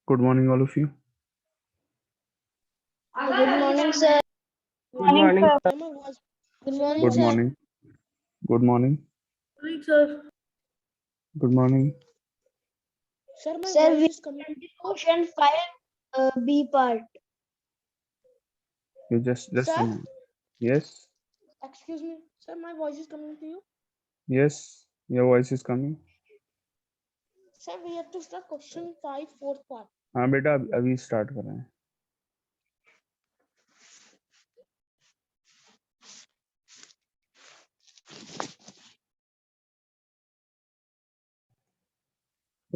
Good morning, all of you. Good morning, sir. Good morning, sir. Good morning, Good sir. morning. Good morning. Sir. Good morning. Sir, we studied question 5, B part. You just a Sir? moment. Yes. Excuse me, sir. My voice is coming to you. Yes. Your voice is coming. Sir, we have to start question 5, fourth part. हाँ बेटा अभी start कर रहे हैं.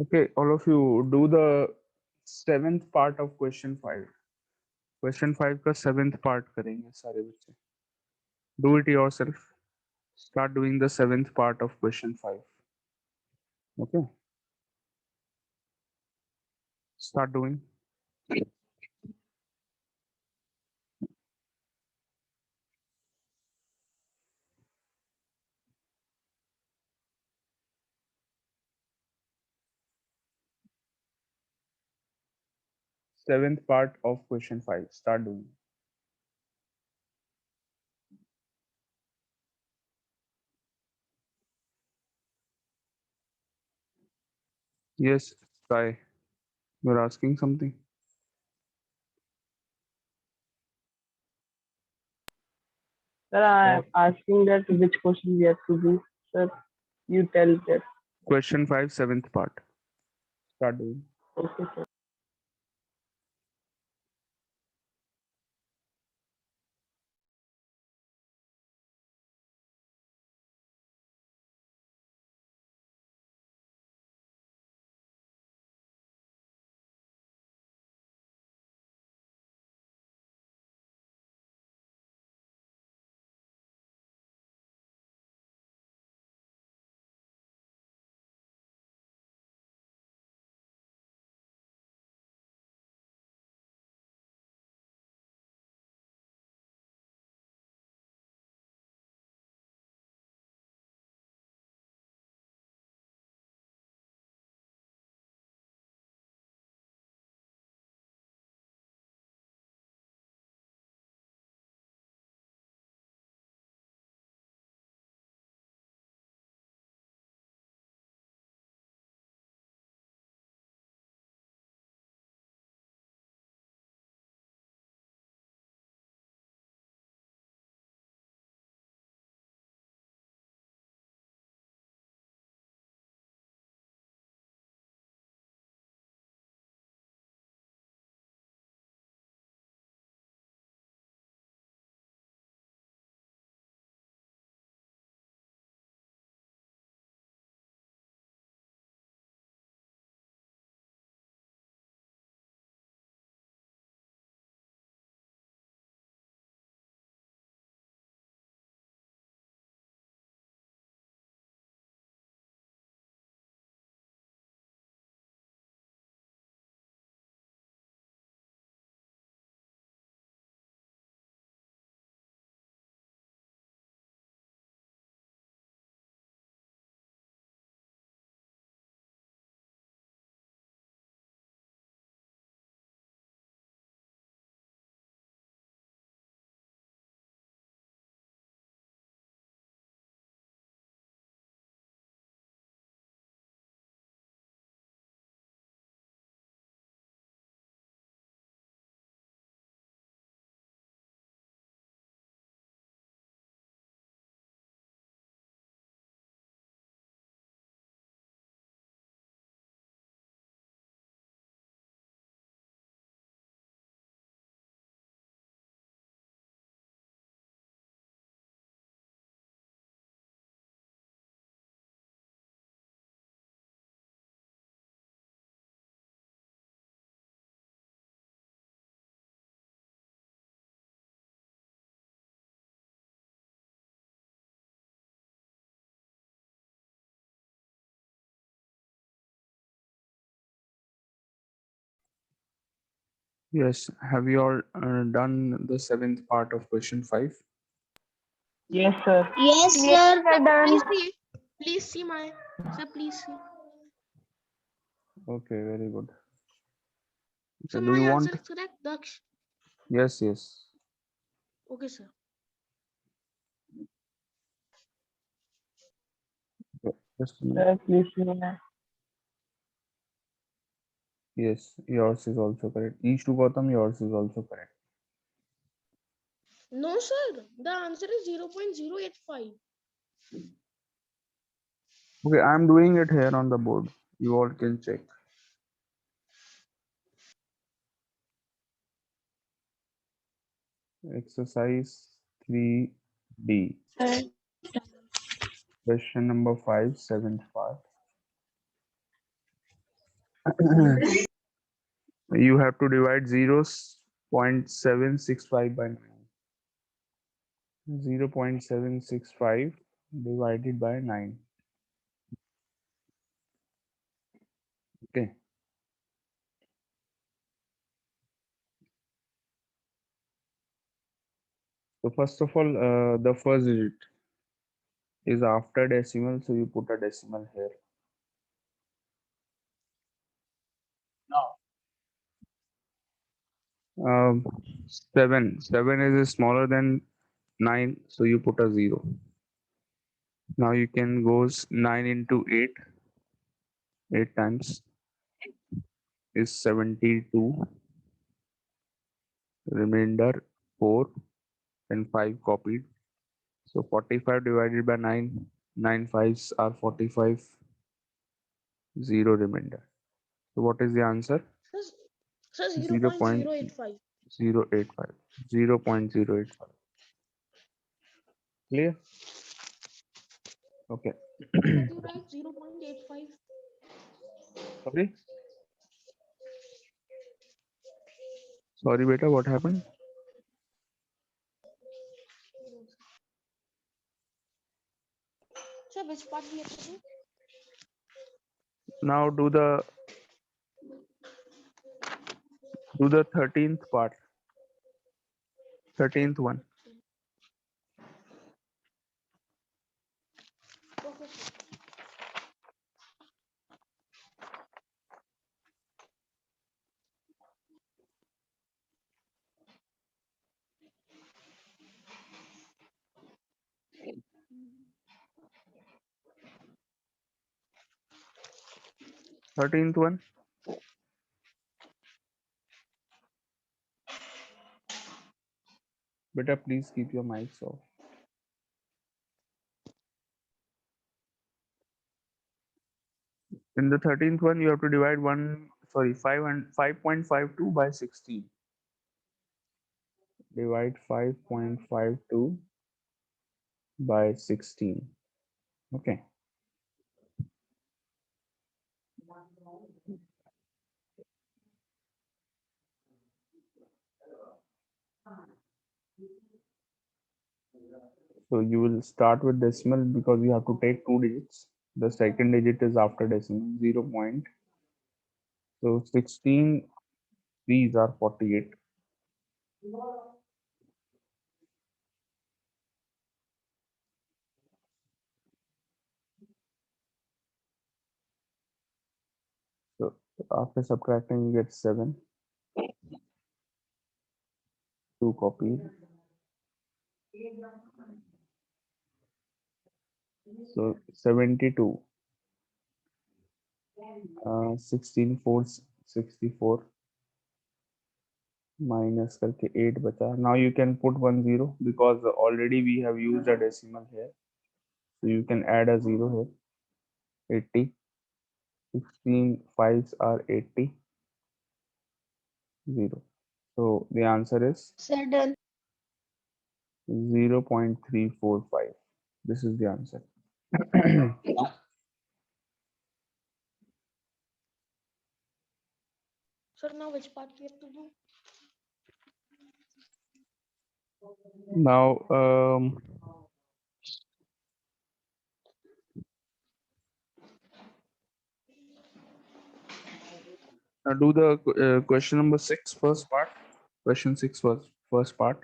Okay, all of you do the 7th part of question 5. Question 5 का 7th part करेंगे सारे बच्चे. Do it yourself. Start doing the 7th part of question 5. Okay. Start doing. Seventh part of question 5. Start doing. Yes, Sai. You're asking something? Sir, I am asking that which question we have to do. Sir, you tell that. Question 5, 7th part. Start doing. Okay, sir. Yes. Have you all done the 7th part of question 5? Yes, sir. Yes, sir. Please see my. Sir, please see. Okay, very good. Sir, Okay, do you my want? answer is correct, Daksh. Yes, yes. Okay, sir. Okay, just a minute. Sir, please say. Yes, yours is also correct. Each to Gautam, yours is also correct. No, sir. The answer is 0.085. Okay, I'm doing it here on the board. You all can check. Exercise 3D. Sir, Question number 5, seventh part. You have to divide 0.765 by 9. 0.765 divided by 9. Okay. So first of all, the first digit is after decimal, so you put a decimal here. Um, 7 is smaller than 9, so you put a 0. Now you can go 9 into 8. 8 times is 72. Remainder 4 and 5 copied. So 45 divided by 9. 9 fives are 45. 0 remainder. So what is the answer? Sir, 0. 0.085. 0.085. 0.085. Clear? Okay. Did you write 0.85? Sorry? Sorry, beta, what happened? Sir, which part we have to do? Now do the 13th part. 13th one. Okay, sir. Thirteenth one. Beta, please keep your mics off. In the 13th one, you have to divide 5.52 by 16. Divide 5.52 by 16. Okay. So you will start with decimal because you have to take 2 digits. The second digit is after decimal, 0 point. So 16 these are 48. So after subtracting, you get 7. 2 copies. So 72. 16 4 64 minus करके 8 बचा. Now you can put 1 0 because already we have used a decimal here. So you can add a 0 here. 80. 16 5s are 80. 0. So the answer is Sir, done. 0.345. This is the answer. Sir, now which part we have to do? Now, do the question number 6 first part. Question 6 first part.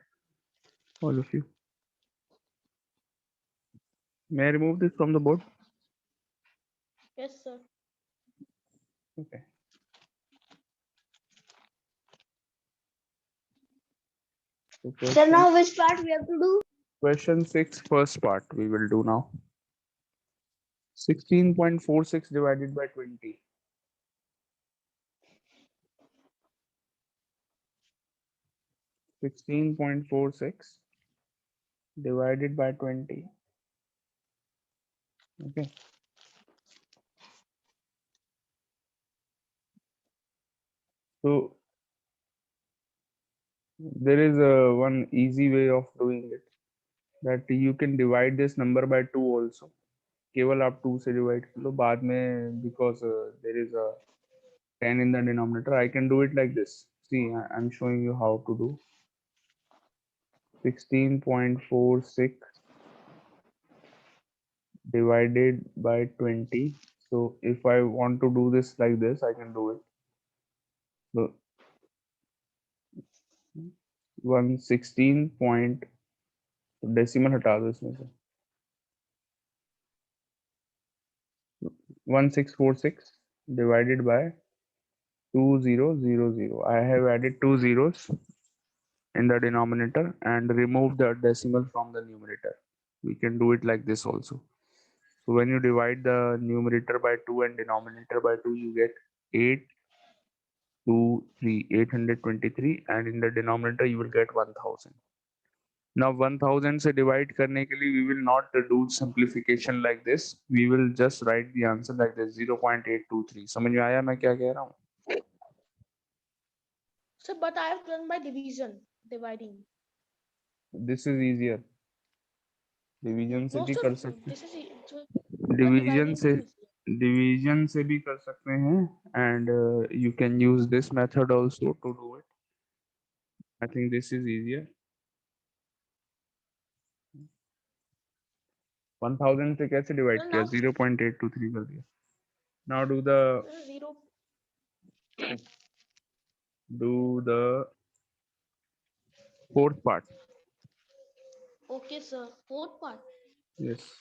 All of you. May I remove this from the board? Yes, sir. Okay. So Sir, question, now which part we have to do? question 6, first part we will do now. 16.46 divided by 20. 16.46 divided by 20. Okay. So there is one easy way of doing it, that you can divide this number by 2 also. केवल आप 2 से divide कर लो, बाद में because there is a 10 in the denominator, I can do it like this. See, I'm showing you how to do. 16.46 divided by 20. So if I want to do this like this, I can do it. So 116 point, decimal हटा दो इसमें से, 1646 divided by 2000. I have added 2 zeros in the denominator and remove the decimal from the numerator. We can do it like this also. So when you divide the numerator by 2 and denominator by 2, you get 823, and in the denominator you will get 1000. Now 1000 से divide करने के लिए we will not do simplification like this. We will just write the answer like this, 0.823. समझ में आया मैं क्या कह रहा हूँ? Sir, but I have done by division, dividing. This is easier. Division से No, भी sir, कर सकते this is so, हैं, but dividing too easy. Division से भी कर सकते हैं, and you can use this method also to do it. I think this is easier. 1000 से कैसे डिवाइड Sir, किया? now 0.823 कर दिया. Now do the zero. fourth part. Okay, sir. Fourth part. Yes.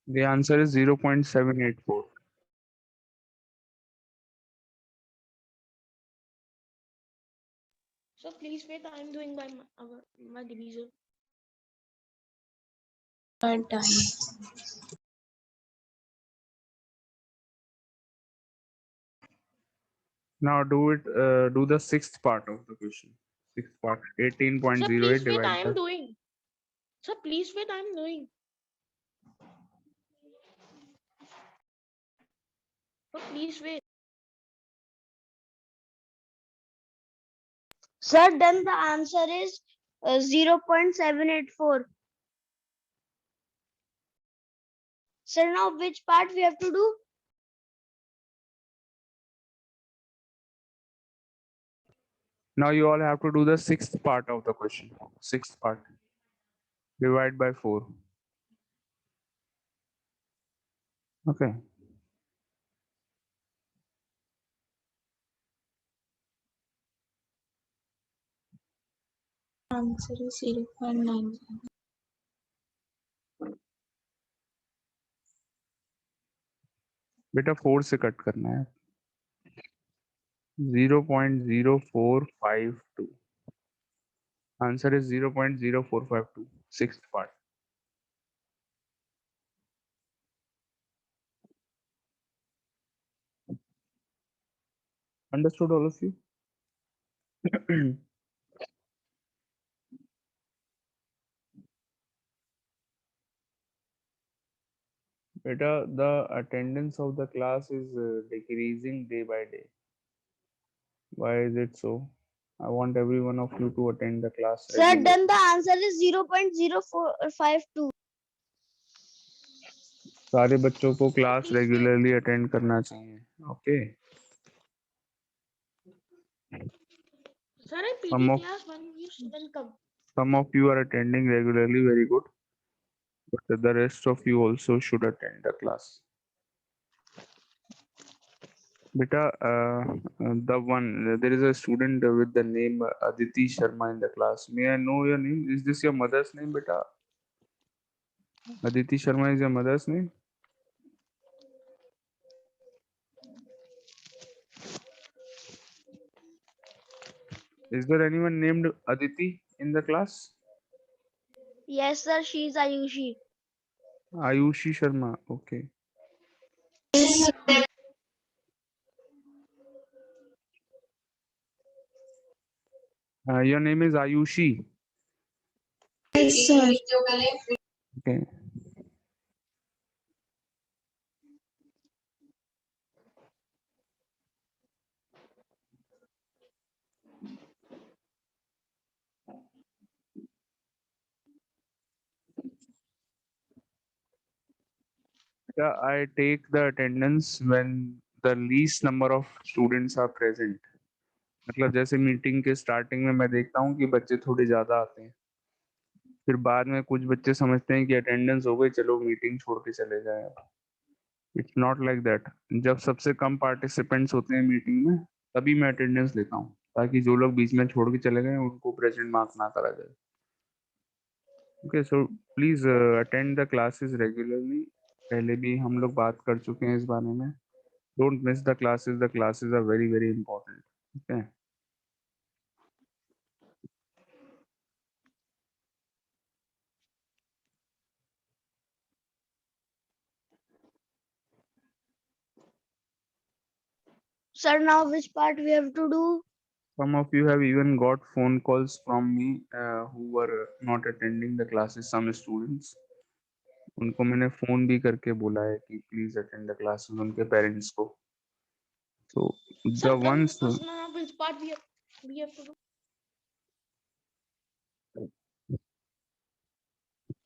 The answer is 0.784. So please wait. I am doing by my division. Now do the sixth part of the question. Sixth part, Sir, 18.08 please wait. I divided by. am doing. Sir, please wait. I am doing. Sir, please wait. Sir, then the answer is 0.784. Sir, now which part we have to do? Now you all have to do the sixth part of the question. Sixth part. Divide by 4. Okay. Answer is 0.9. बेटा 4 से cut करना है. 0.0452. Answer is 0.0452. Sixth part. Understood all of you? Beta, the attendance of the class is decreasing day by day. Why is it so? I want every one of you to attend the class Sir, regularly. then the answer is 0.0452. सारे बच्चों को class please wait. Regularly attend करना चाहिए. Okay. Sir, I PD Some of class 1 is welcome. some of you are attending regularly, very good. But the rest of you also should attend the class. Beta, the one there is a student with the name Aditi Sharma in the class. May I know your name? Is this your mother's name, beta? Aditi Sharma is your mother's name? Is there anyone named Aditi in the class? Yes, sir, she is Ayushi. Ayushi Sharma. Okay. Your name is Ayushi. Yes, sir. Okay. Yeah, I take the attendance when the least number of students are present. मतलब जैसे meeting के starting में मैं देखता हूँ कि बच्चे थोड़े ज्यादा आते हैं, फिर बाद में कुछ बच्चे समझते हैं कि अटेंडेंस हो गई, चलो मीटिंग छोड़ के चले जाए. It's not like that. जब सबसे कम पार्टिसिपेंट्स होते हैं मीटिंग में, तभी मैं अटेंडेंस लेता हूँ, ताकि जो लोग बीच में छोड़ के चले गए उनको प्रेजेंट मार्क ना करा जाए. Okay, so please attend the classes regularly. पहले भी हम लोग बात कर चुके हैं इस बारे में. Don't miss the classes are very very important. Okay. Sir, now which part we have to do? Some of you have even got phone calls from me who were not attending the classes. Some students, उनको मैंने phone भी करके बोला है कि please attend the classes उनके parents को. So Sir, the then ones now which part we have to do?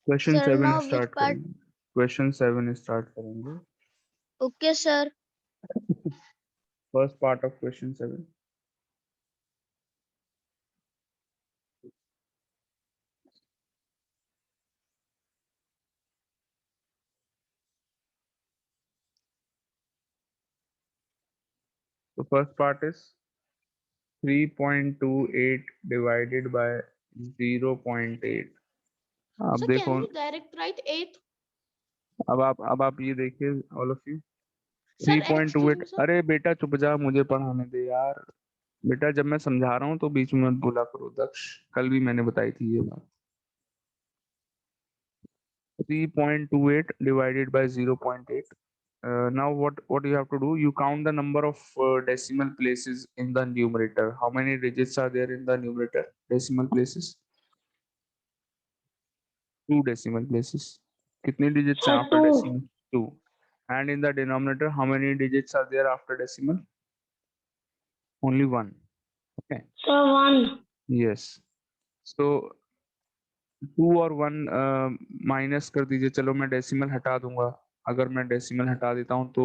Question Sir, 7 now which start part? करेंगे. क्वेश्चन 7 स्टार्ट करेंगे. Okay, sir. First part of question 7. The first part is 3.28 divided by 0.8. आप Sir, देखो. can we direct write 8? अब आप ये देखिए all of you. Sir, excuse 3.28. me, sir. अरे बेटा चुप जा, मुझे पढ़ाने दे यार. बेटा जब मैं समझा रहा हूँ तो बीच में मत बोला करो दक्ष. कल भी मैंने बताई थी ये बात. 3.28 divided by 0.8. Now what you have to do, you count the number of decimal places in the numerator. How many digits are there in the numerator? Decimal places. 2 decimal places. कितनी digits हैं Sir, after 2. decimal? 2. And in the denominator, how many digits are there after decimal? Only 1. Okay. Sir, 1. Yes. So 2 और 1 minus कर दीजिए. चलो मैं decimal हटा दूंगा. अगर मैं डेसिमल हटा देता हूँ तो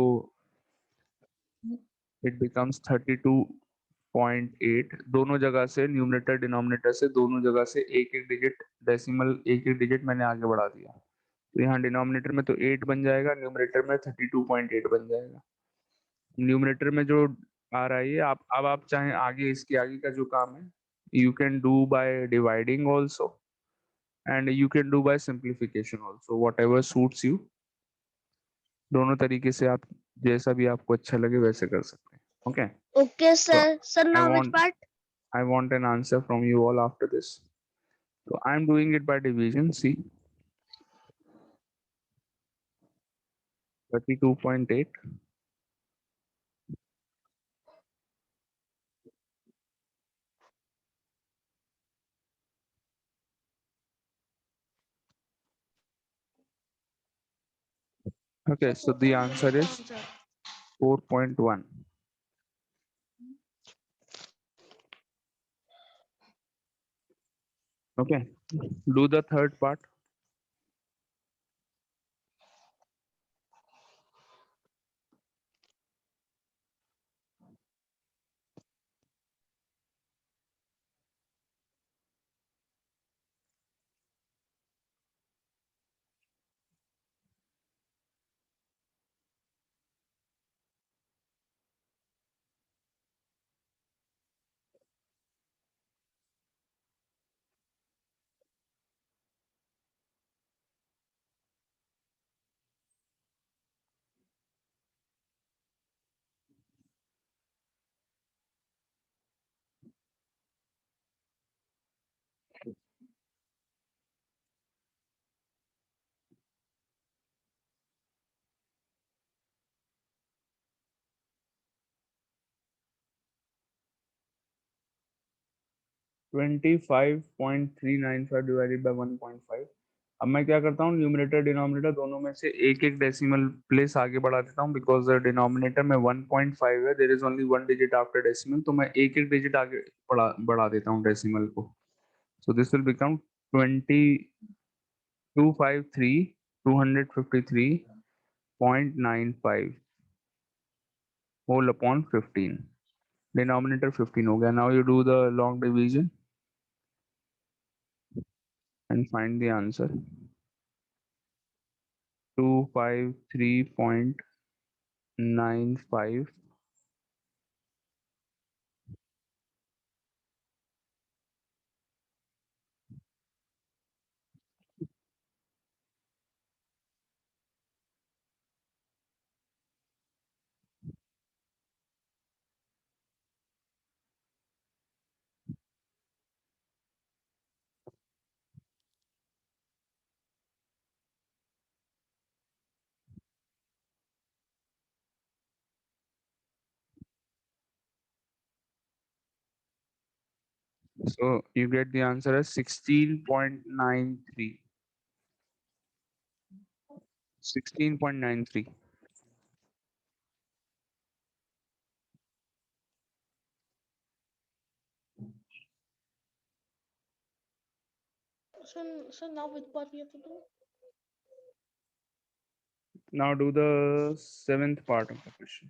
इट बिकम्स 32.8. दोनों जगह से, न्यूमरेटर डिनोमिनेटर से, दोनों जगह से एक एक डिजिट डेसिमल, एक एक डिजिट मैंने आगे बढ़ा दिया. तो यहाँ डिनोमिनेटर में तो 8 बन जाएगा, न्यूमरेटर में 32.8 बन जाएगा. न्यूमरेटर में जो आ रहा है ये आप, अब आप चाहें आगे, इसके आगे का जो काम है, you can do by dividing also and you can do by simplification also, whatever suits you. दोनों तरीके से आप जैसा भी आपको अच्छा लगे वैसे कर सकते हैं. Okay. Okay, So sir. Sir, I now which want part? I want an answer from you all after this. So I'm doing it by division. See, 32.8. Okay, so the answer is 4.1. Okay, do the third part. Twenty 25.395 divided by 1.5। अब मैं क्या करता हूँ, numerator denominator दोनों में से एक एक डेसिमल प्लेस आगे बढ़ा देता हूँ, बिकॉज डिनोमिनेटर में 1.5 है, there is only one digit after decimal, तो मैं एक एक डिजिट आगे बढ़ा देता हूँ डेसिमल को। So this will become 253 whole upon 15। Denominator 15 हो गया। Now you do the long division and find the answer. 253.95 So you get the answer as 16.93. 16.93. So now with what we have to do? Now do the seventh part of the question.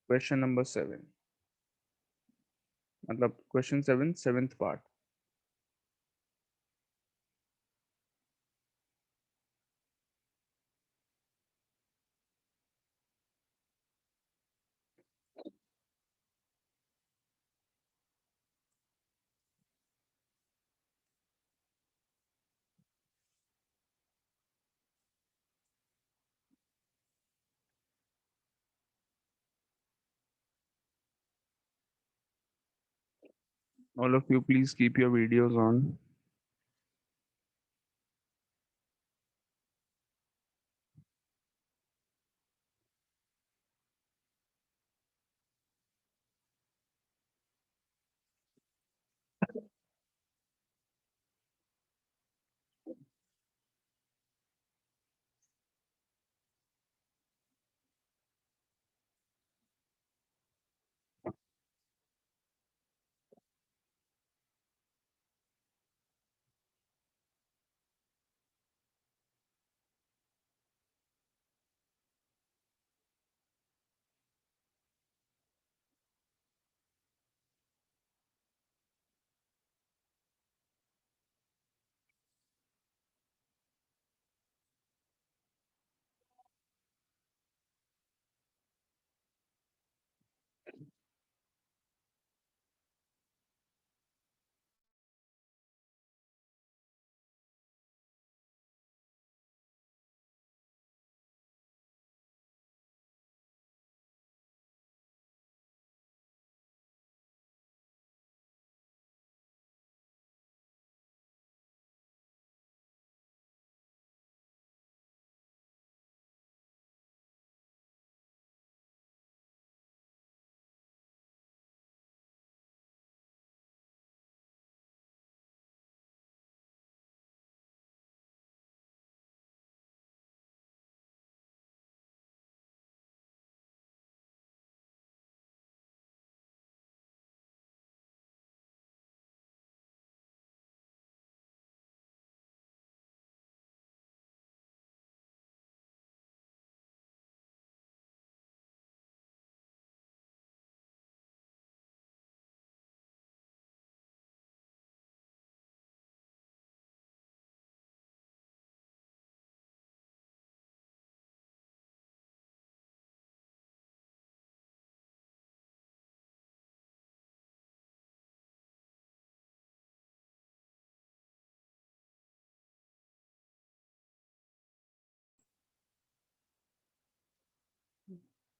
Question number 7. मतलब question 7, seventh part. All of you, please keep your videos on.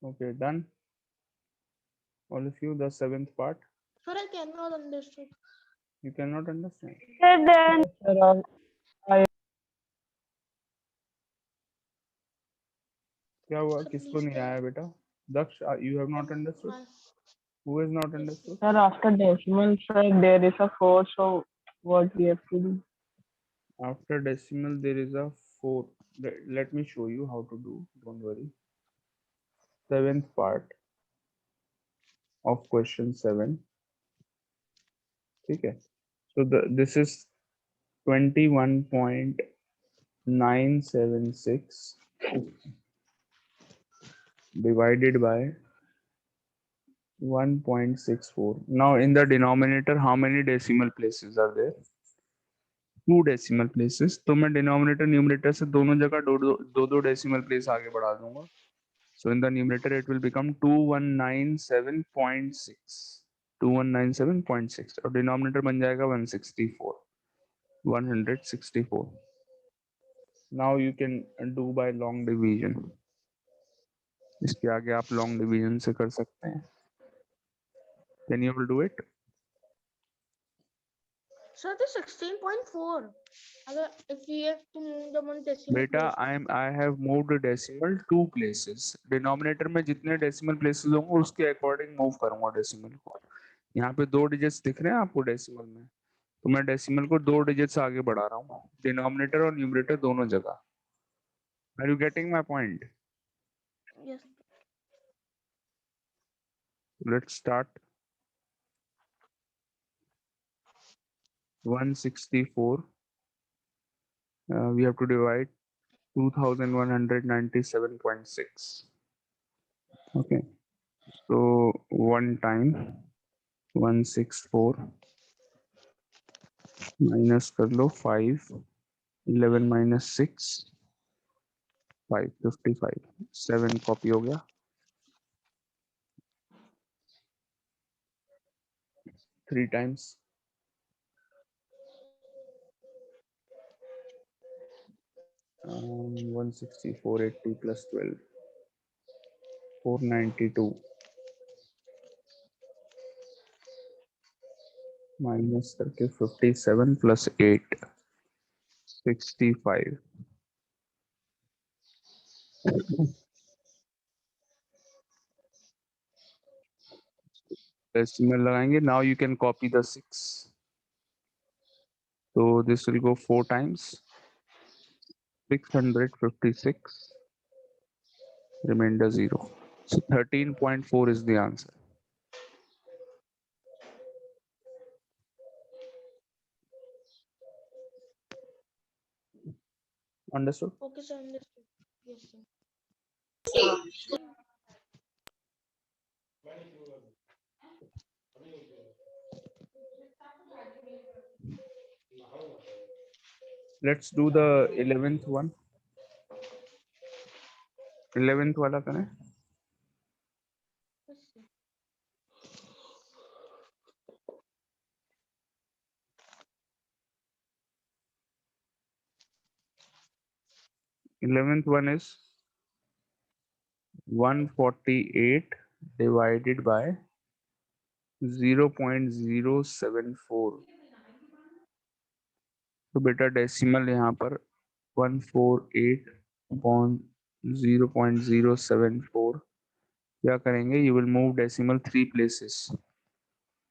Okay, done. All of you, the seventh part. Sir, I cannot understand. You cannot understand. Sir, then sir, I क्या हुआ? Sir, किसको please नहीं tell. आया बेटा? Daksh, you have not understood. Ma'am. Who has not Yes, understood? sir, after decimal, sir, there is a 4. So what we have to do? After decimal, there is a 4. Let me show you how to do. Don't worry. Seventh part of question 7. Okay. So this is 21.976 divided by 1.64. Now in the denominator, how many decimal places are there? 2 decimal places. तो मैं denominator numerator से दोनों जगह दो decimal place आगे बढ़ा दूंगा. So in the numerator it will become 2197.6. 2197.6 और denominator बन जाएगा 164. 164. Now you can do by long division. इसके आगे आप long division से कर सकते हैं. Can you able do it? Sir, the 16.4. If we have to move them on decimal बेटा place. I have moved decimal 2 places. Denominator में जितने decimal places होंगे उसके according move करूंगा decimal को. यहाँ पे 2 digits दिख रहे हैं आपको decimal में, तो मैं decimal को 2 digits आगे बढ़ा रहा हूँ. Denominator और numerator दोनों जगह. Are you getting my point? Yes. Let's start. 164. We have to divide 2197.6. Okay. So 1 time 164 minus कर लो 5. 11 minus 6 555. 7 कॉपी हो गया. 3 times 164 80 plus 12 492 minus करके 57 plus 8 65. Decimal लगाएंगे. Now you can copy the 6. So this will go 4 times 656. Remainder 0. So 13.4 is the answer. Understood? Okay, sir, understood. Yes, sir. Let's do the 11th one. 11th वाला करें. Yes, sir. 11th one is 148 divided by 0.074. तो बेटा decimal यहाँ पर 148 upon 0.074. क्या करेंगे? You will move decimal 3 places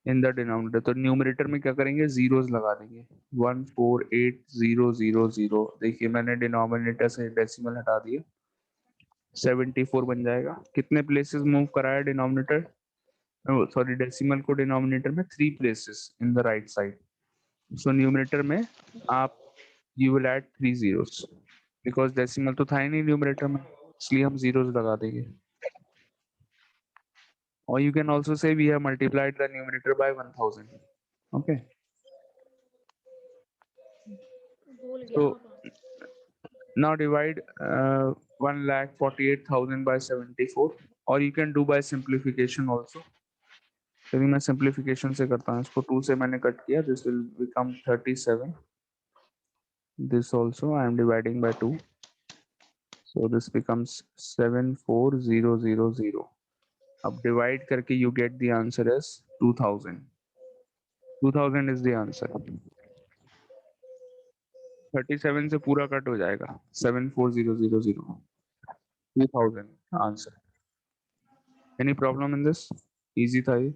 in the denominator. तो numerator में क्या करेंगे? जीरोस लगा देंगे. 148,000. देखिए मैंने डिनोमिनेटर से डेसिमल हटा दिया. 74 बन जाएगा. कितने प्लेसेस मूव कराया डिनोमिनेटर? सॉरी डेसिमल को डिनोमिनेटर में 3 places in the right side. So numerator में आप you will add 3 zeros because decimal तो था ही नहीं न्यूमरेटर में, इसलिए हम zeros लगा देंगे. और you can also say we have multiplied the numerator by 1000. Okay. भूल गया So पापा. now divide 1,48,000 by 74, or you can do by simplification also. चलिए मैं सिंप्लीफिकेशन से करता हूँ. इसको 2 से मैंने कट किया. This will become 37. This also I am dividing by 2. So this becomes 74000. अब divide करके you get the answer as 2000. 2000 is the answer. 37 से पूरा कट हो जाएगा. 74000. 2000 answer. Any problem in this? Easy था ये.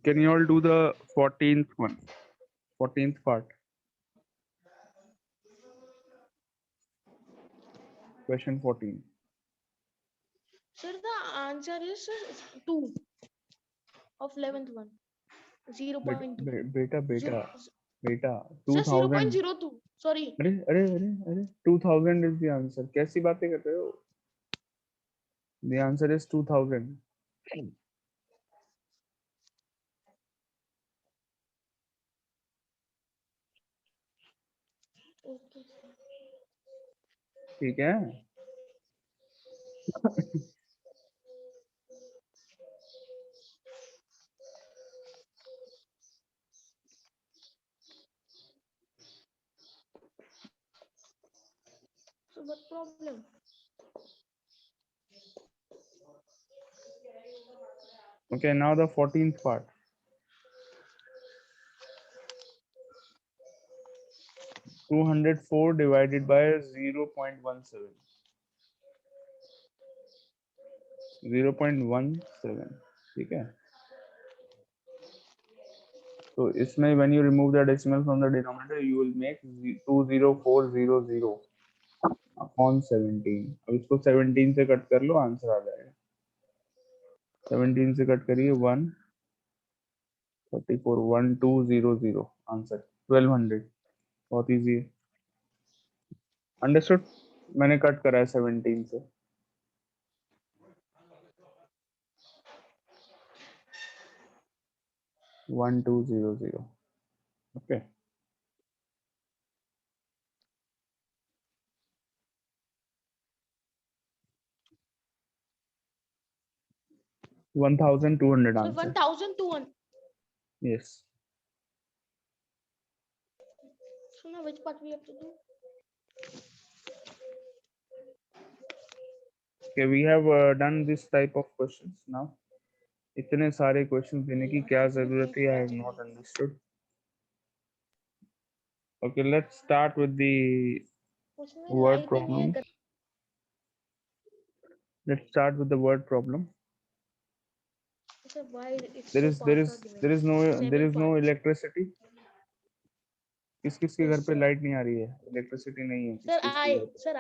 Can you all do the 14th one? 14th part. Question 14. Sir, the answer is 2 of 11th one. 0.2. बेटा Sir, 2000. 0.02. Sorry. अरे 2000 is the answer. कैसी बातें कर रहे हो? The answer is 2000. Okay. ठीक है. So what problem? Okay, now the 14th part. 204 divided by 0.17. 0.17. ठीक है. So इसमें when you remove the decimal from the denominator, you will make 20400 upon 17. अब इसको 17 से कट कर लो, आंसर आ जाएगा. 17 से कट करिए 134 1200 आंसर 1200. बहुत इजी है. अंडरस्टूड. मैंने कट करा है 17 से. One two zero zero. Okay. So 1200 answer. 1,200. Yes. So now which part we have to do? Okay, we have done this type of questions now. इतने सारे क्वेश्चन देने की क्या जरूरत है? I have not understood. Okay, let's start with the उसमें word writing problem. है. Let's start with the word problem. Sir, why it's There so is fast are given? there is no 7 parts. electricity. किस किस के Yes, घर पे sir. Light नहीं आ रही है? इलेक्ट्रिसिटी नहीं है. Sir, किस किस के घर पे? sir,